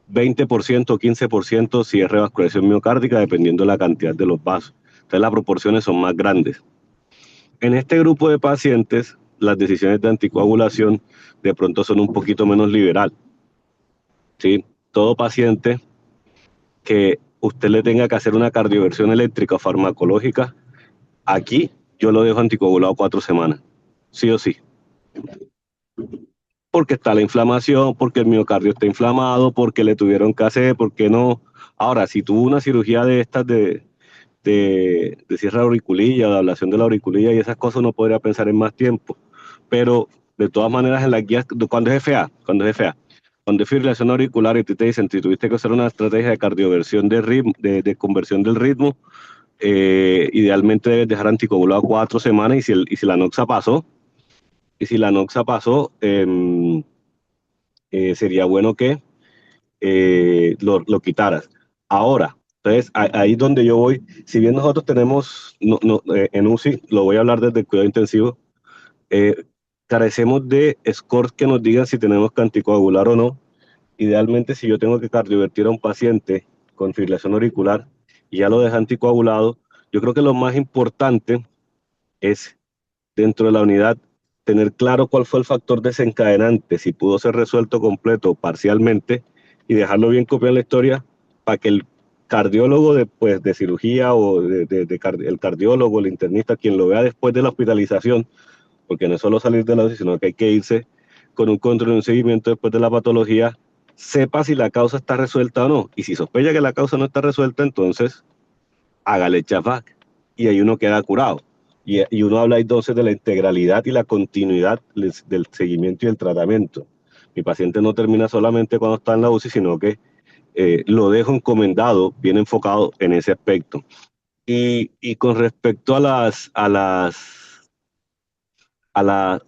20% o 15% si es revascularización miocárdica, dependiendo de la cantidad de los vasos. Entonces las proporciones son más grandes. En este grupo de pacientes, las decisiones de anticoagulación de pronto son un poquito menos liberal, ¿sí? Todo paciente que usted le tenga que hacer una cardioversión eléctrica o farmacológica, aquí yo lo dejo anticoagulado 4 semanas, sí o sí. Porque está la inflamación, porque el miocardio está inflamado, porque le tuvieron que hacer, porque no. Ahora, si tuvo una cirugía de estas de cierre de auriculilla, de ablación de la auriculilla y esas cosas, uno podría pensar en más tiempo. Pero de todas maneras, en las guías, cuando es FA, cuando es fibrilación auricular y te dicen si tuviste que hacer una estrategia de cardioversión de ritmo, de conversión del ritmo, idealmente debes dejar anticoagulado 4 semanas y si la noxa pasó, sería bueno que lo quitaras. Ahora, entonces ahí es donde yo voy. Si bien nosotros tenemos en UCI, lo voy a hablar desde el cuidado intensivo, eh, carecemos de scores que nos digan si tenemos que anticoagular o no. Idealmente, si yo tengo que cardiovertir a un paciente con fibrilación auricular y ya lo deja anticoagulado, yo creo que lo más importante es dentro de la unidad tener claro cuál fue el factor desencadenante, si pudo ser resuelto completo o parcialmente, y dejarlo bien copiado en la historia para que el cardiólogo de cirugía o el cardiólogo, el internista, quien lo vea después de la hospitalización, porque no es solo salir de la UCI, sino que hay que irse con un control y un seguimiento después de la patología, sepa si la causa está resuelta o no. Y si sospecha que la causa no está resuelta, entonces hágale chafac y ahí uno queda curado. Y uno habla entonces de la integralidad y la continuidad del seguimiento y el tratamiento. Mi paciente no termina solamente cuando está en la UCI, sino que lo dejo encomendado, bien enfocado en ese aspecto. Y con respecto a las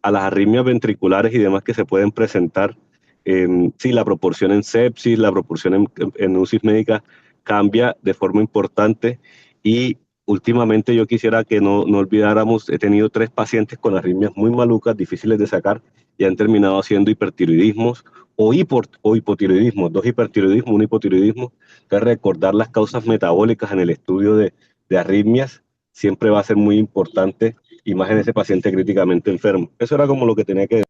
arritmias ventriculares y demás que se pueden presentar, sí, la proporción en sepsis, la proporción en UCI médica cambia de forma importante y últimamente yo quisiera que no olvidáramos, he tenido 3 pacientes con arritmias muy malucas, difíciles de sacar y han terminado haciendo hipertiroidismos o hipotiroidismos, 2 hipertiroidismos, un hipotiroidismo. Entonces recordar las causas metabólicas en el estudio de arritmias siempre va a ser muy importante y más en ese paciente críticamente enfermo. Eso era como lo que tenía que decir.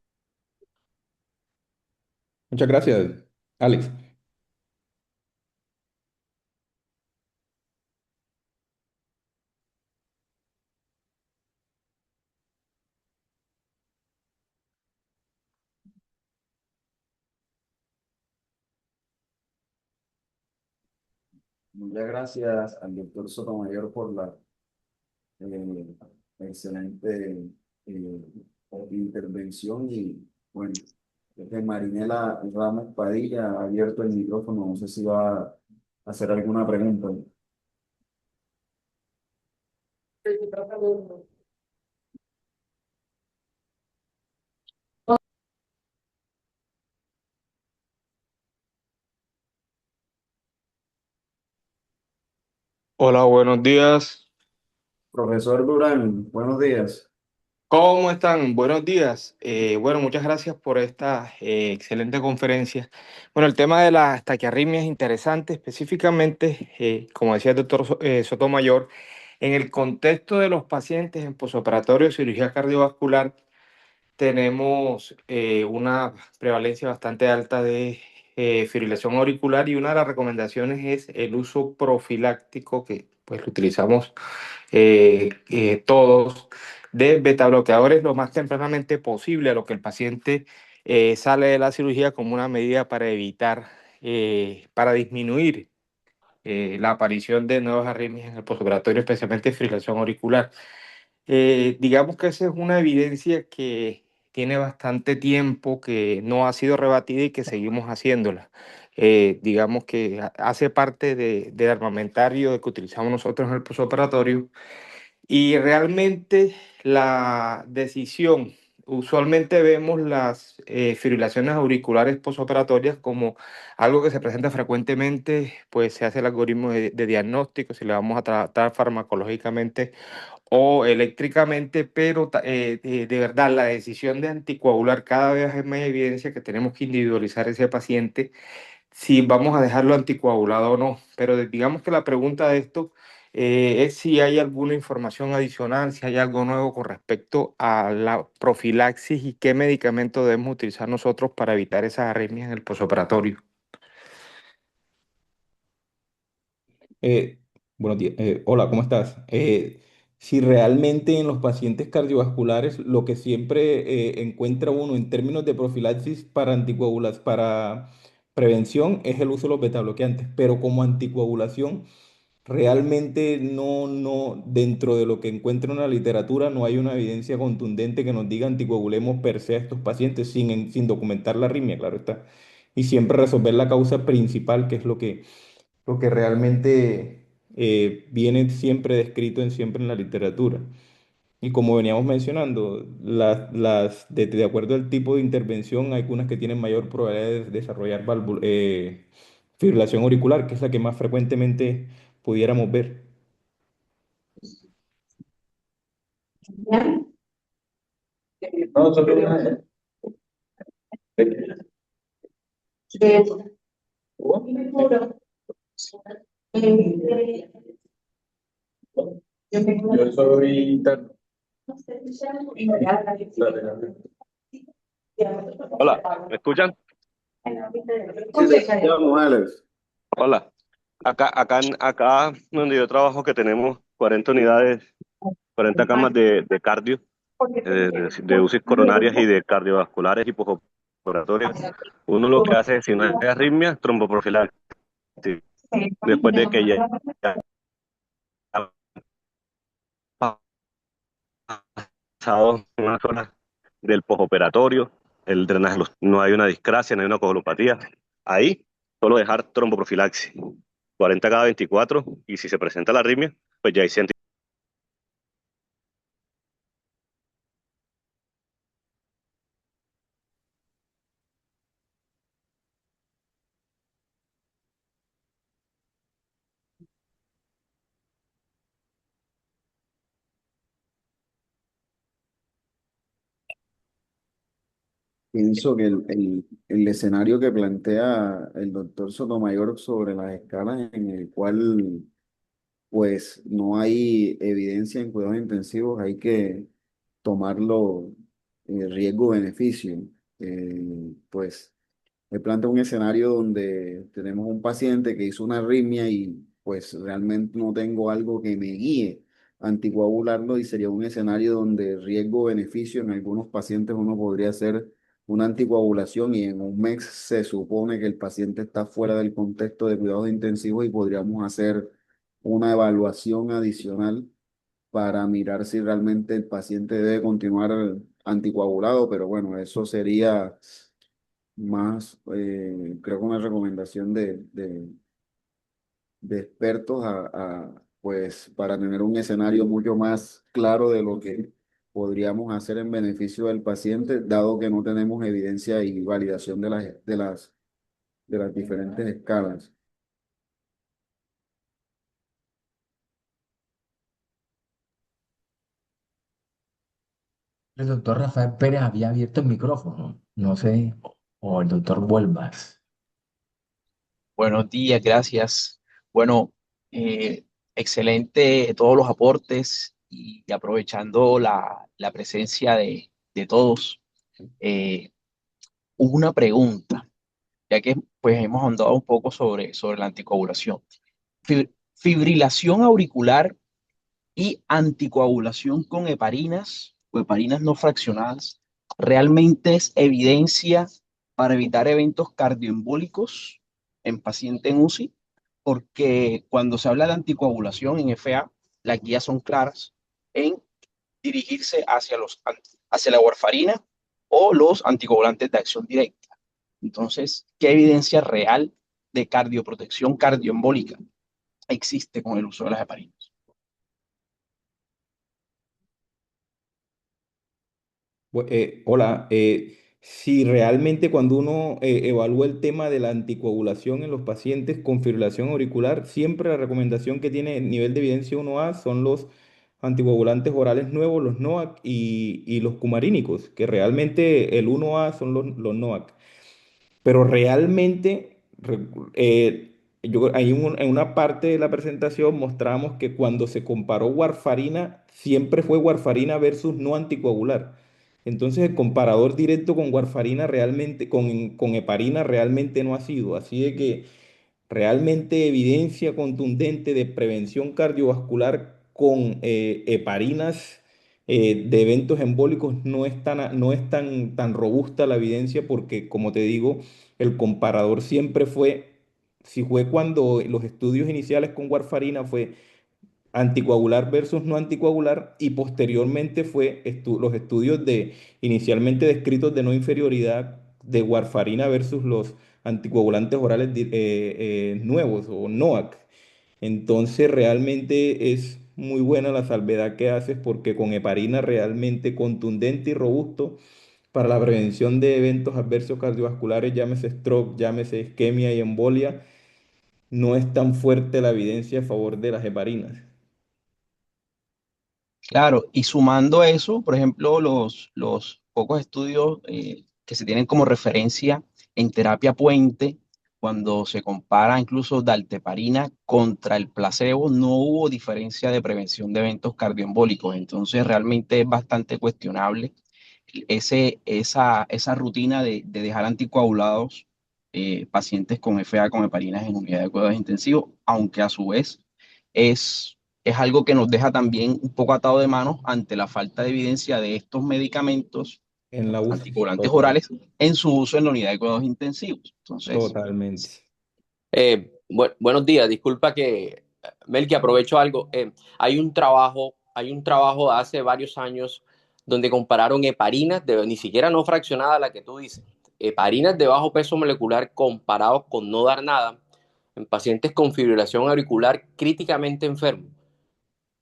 Muchas gracias, Alex. Muchas gracias al doctor Sotomayor por la eh, excelente eh, intervención y bueno, desde Marinela Ramos Padilla ha abierto el micrófono, no sé si va a hacer alguna pregunta. Hola, buenos días. Profesor Durán, buenos días. ¿Cómo están? Buenos días. Bueno, muchas gracias por esta excelente conferencia. Bueno, el tema de las taquiarritmias es interesante, específicamente, como decía el doctor Sotomayor, en el contexto de los pacientes en posoperatorio de cirugía cardiovascular, tenemos una prevalencia bastante alta de fibrilación auricular y una de las recomendaciones es el uso profiláctico que pues lo utilizamos todos de betabloqueadores lo más tempranamente posible a lo que el paciente sale de la cirugía como una medida para evitar, para disminuir la aparición de nuevas arritmias en el postoperatorio, especialmente fibrilación auricular. Digamos que esa es una evidencia que tiene bastante tiempo, que no ha sido rebatida y que seguimos haciéndola. Digamos que hace parte del armamentario que utilizamos nosotros en el postoperatorio y realmente la decisión, usualmente vemos las fibrilaciones auriculares posoperatorias como algo que se presenta frecuentemente, pues se hace el algoritmo de diagnóstico, si le vamos a tratar farmacológicamente o eléctricamente, pero de verdad la decisión de anticoagular cada vez hay más evidencia que tenemos que individualizar ese paciente si vamos a dejarlo anticoagulado o no. Pero digamos que la pregunta de esto es si hay alguna información adicional, si hay algo nuevo con respecto a la profilaxis y qué medicamento debemos utilizar nosotros para evitar esas arritmias en el posoperatorio. Eh, Buenos días. Hola, ¿cómo estás? Si realmente en los pacientes cardiovasculares lo que siempre encuentra uno en términos de profilaxis para anticoagulas, para prevención es el uso de los betabloqueantes, pero como anticoagulación realmente no, dentro de lo que encuentra en la literatura no hay una evidencia contundente que nos diga anticoagulemos per se a estos pacientes sin documentar la arritmia, claro está. Y siempre resolver la causa principal, que es lo que realmente viene siempre descrito siempre en la literatura. Y como veníamos mencionando, de acuerdo al tipo de intervención, hay algunas que tienen mayor probabilidad de desarrollar fibrilación auricular, que es la que más frecuentemente pudiéramos ver. No, solo una- Yo soy Hola, ¿me escuchan? Sí, te escuchamos, Alex. Hola. Acá donde yo trabajo, que tenemos 40 unidades, 40 camas de cardio, de UCI coronarias y de cardiovasculares y postoperatorias. Uno lo que hace es, si no hay arritmia, tromboprofilaxis. Después de que ya ha pasado unas horas del postoperatorio, el drenaje, no hay una discrasia, no hay una coagulopatía. Ahí, solo dejar tromboprofilaxis, 40 cada 24, y si se presenta la arritmia, pues ya hay Pienso que el escenario que plantea el doctor Sotomayor sobre las escalas en el cual pues no hay evidencia en cuidados intensivos, hay que tomarlo riesgo-beneficio. Pues me plantea un escenario donde tenemos un paciente que hizo una arritmia y pues realmente no tengo algo que me guíe a anticoagularlo, y sería un escenario donde riesgo-beneficio en algunos pacientes uno podría hacer una anticoagulación, y en un mes se supone que el paciente está fuera del contexto de cuidados intensivos y podríamos hacer una evaluación adicional para mirar si realmente el paciente debe continuar anticoagulado, pero bueno, eso sería más, creo que una recomendación de expertos pues, para tener un escenario mucho más claro de lo que podríamos hacer en beneficio del paciente, dado que no tenemos evidencia y validación de las diferentes escalas. El doctor Rafael Pérez había abierto el micrófono, no sé, o el doctor Vuelvas. Buenos días, gracias. Bueno, eh, excelente todos los aportes y aprovechando la presencia de todos, eh, una pregunta, ya que pues hemos ahondado un poco sobre la anticoagulación. Fibrilación auricular y anticoagulación con heparinas o heparinas no fraccionadas, ¿realmente es evidencia para evitar eventos cardioembólicos en paciente en UCI? Porque cuando se habla de anticoagulación en FA, las guías son claras en dirigirse hacia la warfarina o los anticoagulantes de acción directa. Entonces, ¿qué evidencia real de cardioprotección cardioembólica existe con el uso de las heparinas? Hola, si realmente cuando uno evalúa el tema de la anticoagulación en los pacientes con fibrilación auricular, siempre la recomendación que tiene el nivel de evidencia 1A son los anticoagulantes orales nuevos, los NOAC y los cumarínicos, que realmente el 1A son los NOAC. Pero realmente, en una parte de la presentación mostramos que cuando se comparó warfarina, siempre fue warfarina versus no anticoagular. Entonces el comparador directo con warfarina realmente, con heparina realmente no ha sido. Así de que realmente evidencia contundente de prevención cardiovascular con heparinas de eventos embólicos no es tan robusta la evidencia porque, como te digo, el comparador siempre fue, si fue cuando los estudios iniciales con warfarina fue anticoagular versus no anticoagular, y posteriormente fue los estudios inicialmente descritos de no inferioridad de warfarina versus los anticoagulantes orales nuevos o NOAC. Entonces realmente es muy buena la salvedad que haces porque con heparina realmente contundente y robusto para la prevención de eventos adversos cardiovasculares, llámese stroke, llámese isquemia y embolia, no es tan fuerte la evidencia a favor de las heparinas. Claro, y sumando a eso, por ejemplo, los pocos estudios que se tienen como referencia en terapia puente, cuando se compara incluso dalteparina contra el placebo, no hubo diferencia de prevención de eventos cardioembólicos. Entonces, realmente es bastante cuestionable esa rutina de dejar anticoagulados pacientes con FA con heparinas en unidad de cuidados intensivos, aunque a su vez es algo que nos deja también un poco atado de manos ante la falta de evidencia de estos medicamentos En la UCI, anticoagulantes total, orales en su uso en la unidad de cuidados intensivos. Entonces, totalmente. Buenos días, disculpa que, Mel, que aprovecho algo. Hay un trabajo de hace varios años donde compararon heparinas, ni siquiera no fraccionada la que tú dices, heparinas de bajo peso molecular comparados con no dar nada en pacientes con fibrilación auricular críticamente enfermos.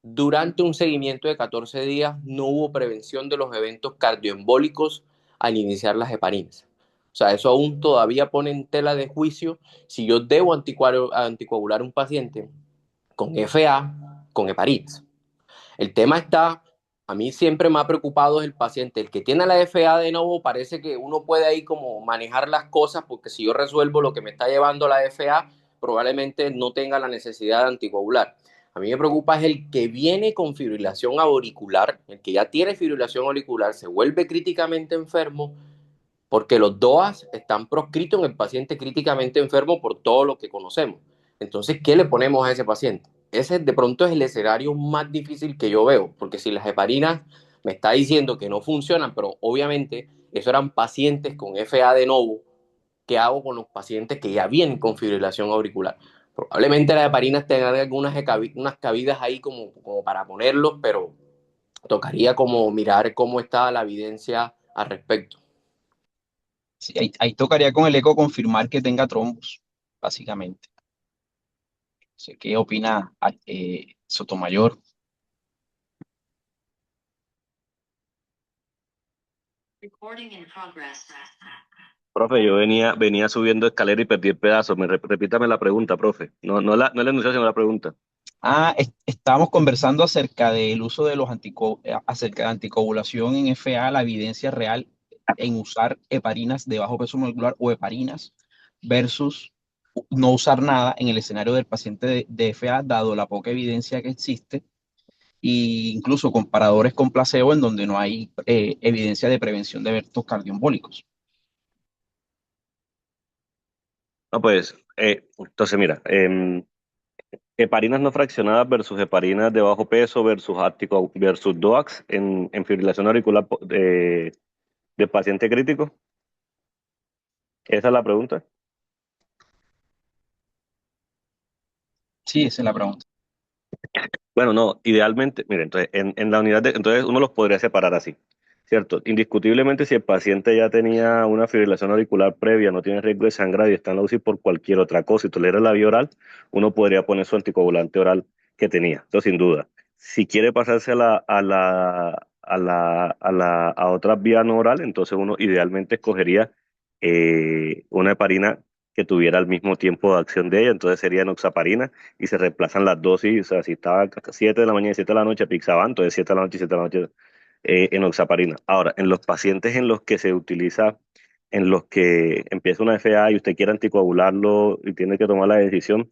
Durante un seguimiento de 14 días no hubo prevención de los eventos cardioembólicos al iniciar las heparinas. O sea, eso aún todavía pone en tela de juicio si yo debo anticoagular a un paciente con FA, con heparinas. El tema está, a mí siempre me ha preocupado es el paciente. El que tiene la FA de nuevo parece que uno puede ahí como manejar las cosas porque si yo resuelvo lo que me está llevando la FA, probablemente no tenga la necesidad de anticoagular. A mí me preocupa es el que viene con fibrilación auricular, el que ya tiene fibrilación auricular, se vuelve críticamente enfermo porque los DOAs están proscritos en el paciente críticamente enfermo por todo lo que conocemos. Entonces, ¿qué le ponemos a ese paciente? Ese de pronto es el escenario más difícil que yo veo, porque si las heparinas me está diciendo que no funcionan, pero obviamente eso eran pacientes con FA de novo, ¿qué hago con los pacientes que ya vienen con fibrilación auricular? Probablemente las heparinas tengan unas cabidas ahí como para ponerlos, pero tocaría como mirar cómo está la evidencia al respecto. sí, ahí tocaría con el eco confirmar que tenga trombos, básicamente. Sé qué opina Sotomayor. Profe, yo venía subiendo escalera y perdí el pedazo. Repítame la pregunta, profe. No la enunciación, sino la pregunta. Estábamos conversando acerca del uso de acerca de anticoagulación en FA, la evidencia real en usar heparinas de bajo peso molecular o heparinas versus no usar nada en el escenario del paciente de FA, dado la poca evidencia que existe, e incluso comparadores con placebo en donde no hay evidencia de prevención de eventos cardioembólicos. No, pues, entonces mira, heparinas no fraccionadas versus heparinas de bajo peso versus DOACs en fibrilación auricular de paciente crítico. Esa es la pregunta. Sí, esa es la pregunta. Bueno, no, idealmente, mire, entonces en la entonces uno los podría separar así, ¿cierto? Indiscutiblemente si el paciente ya tenía una fibrilación auricular previa, no tiene riesgo de sangrar y está en la UCI por cualquier otra cosa y tolera la vía oral, uno podría poner su anticoagulante oral que tenía, eso sin duda. Si quiere pasarse a otra vía no oral, entonces uno idealmente escogería una heparina que tuviera el mismo tiempo de acción de ella, entonces sería enoxaparina y se reemplazan las dosis, o sea, si estaba a 7 de la mañana y 7 de la noche, Pixaban, entonces 7 de la noche y 7 de la noche enoxaparina. Ahora, en los pacientes en los que se utiliza, en los que empieza una FA y usted quiere anticoagularlo y tiene que tomar la decisión,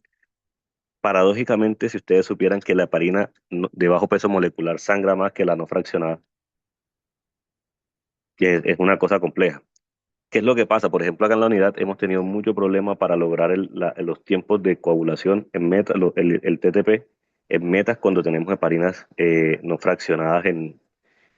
paradójicamente, si ustedes supieran que la heparina de bajo peso molecular sangra más que la no fraccionada, que es una cosa compleja. ¿Qué es lo que pasa? Por ejemplo, acá en la unidad hemos tenido mucho problema para lograr los tiempos de coagulación en el TTP en metas cuando tenemos heparinas no fraccionadas en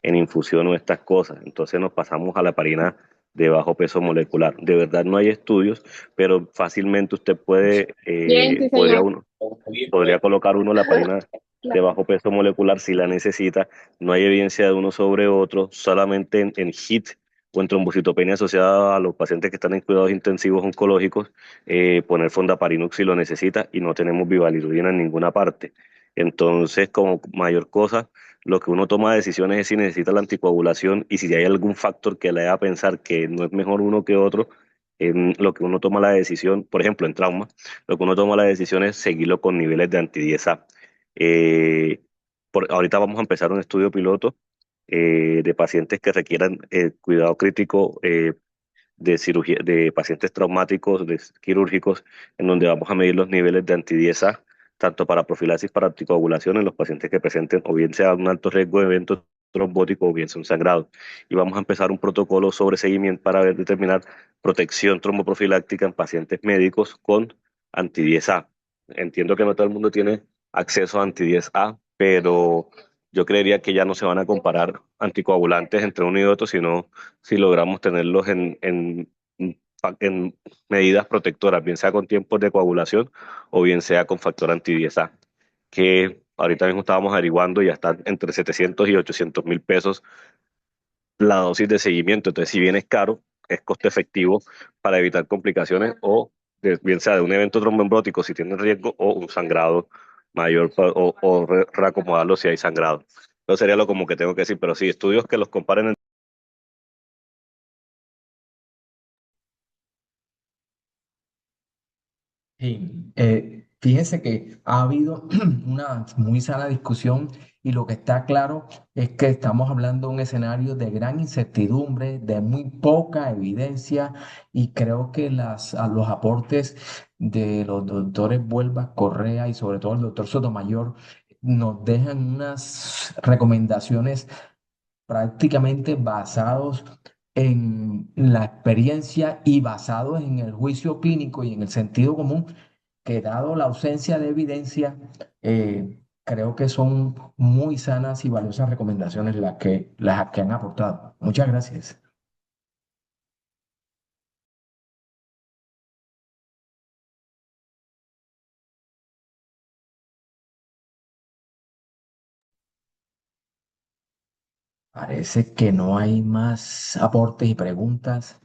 infusión o estas cosas. Entonces nos pasamos a la heparina de bajo peso molecular. De verdad no hay estudios, pero fácilmente usted Bien, sí, podría señor. uno podría colocar uno la heparina de bajo peso molecular si la necesita. No hay evidencia de uno sobre otro, solamente en HIT o en trombocitopenia asociada a los pacientes que están en cuidados intensivos oncológicos, poner fondaparinux si lo necesita y no tenemos vivalirudina en ninguna parte. Entonces, como mayor cosa, lo que uno toma decisiones es si necesita la anticoagulación y si hay algún factor que le haga pensar que no es mejor uno que otro, en lo que uno toma la decisión, por ejemplo, en trauma, lo que uno toma la decisión es seguirlo con niveles de anti-10A. Ahorita vamos a empezar un estudio piloto de pacientes que requieran cuidado crítico de cirugía, de pacientes traumáticos, quirúrgicos, en donde vamos a medir los niveles de anti-10A, tanto para profilaxis, para anticoagulación en los pacientes que presenten o bien sea un alto riesgo de evento trombótico o bien sea un sangrado. Y vamos a empezar un protocolo sobre seguimiento para determinar protección tromboprofiláctica en pacientes médicos con anti-10A. Entiendo que no todo el mundo tiene acceso a anti-10A, pero yo creería que ya no se van a comparar anticoagulantes entre uno y otro, sino si logramos tenerlos en medidas protectoras, bien sea con tiempos de coagulación o bien sea con factor anti-10A, que ahorita mismo estábamos averiguando y ya están entre 700 y 800 mil pesos la dosis de seguimiento. Entonces, si bien es caro, es costo efectivo para evitar complicaciones o bien sea de un evento tromboembótico si tiene riesgo o un sangrado mayor o reacomodarlo si hay sangrado. Eso sería lo como que tengo que decir, pero sí, estudios que los comparen. Sí, fíjense que ha habido una muy sana discusión y lo que está claro es que estamos hablando de un escenario de gran incertidumbre, de muy poca evidencia y creo que los aportes de los doctores Vuelvas, Correa y sobre todo el doctor Sotomayor nos dejan unas recomendaciones prácticamente basados en la experiencia y basados en el juicio clínico y en el sentido común, que dado la ausencia de evidencia, creo que son muy sanas y valiosas recomendaciones las que han aportado. Muchas gracias. Parece que no hay más aportes y preguntas.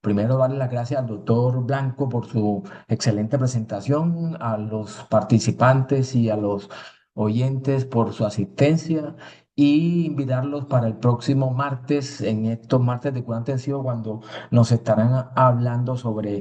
Primero, darle las gracias al doctor Blanco por su excelente presentación, a los participantes y a los oyentes por su asistencia y invitarlos para el próximo martes, en estos martes de cuidado intensivo, cuando nos estarán hablando sobre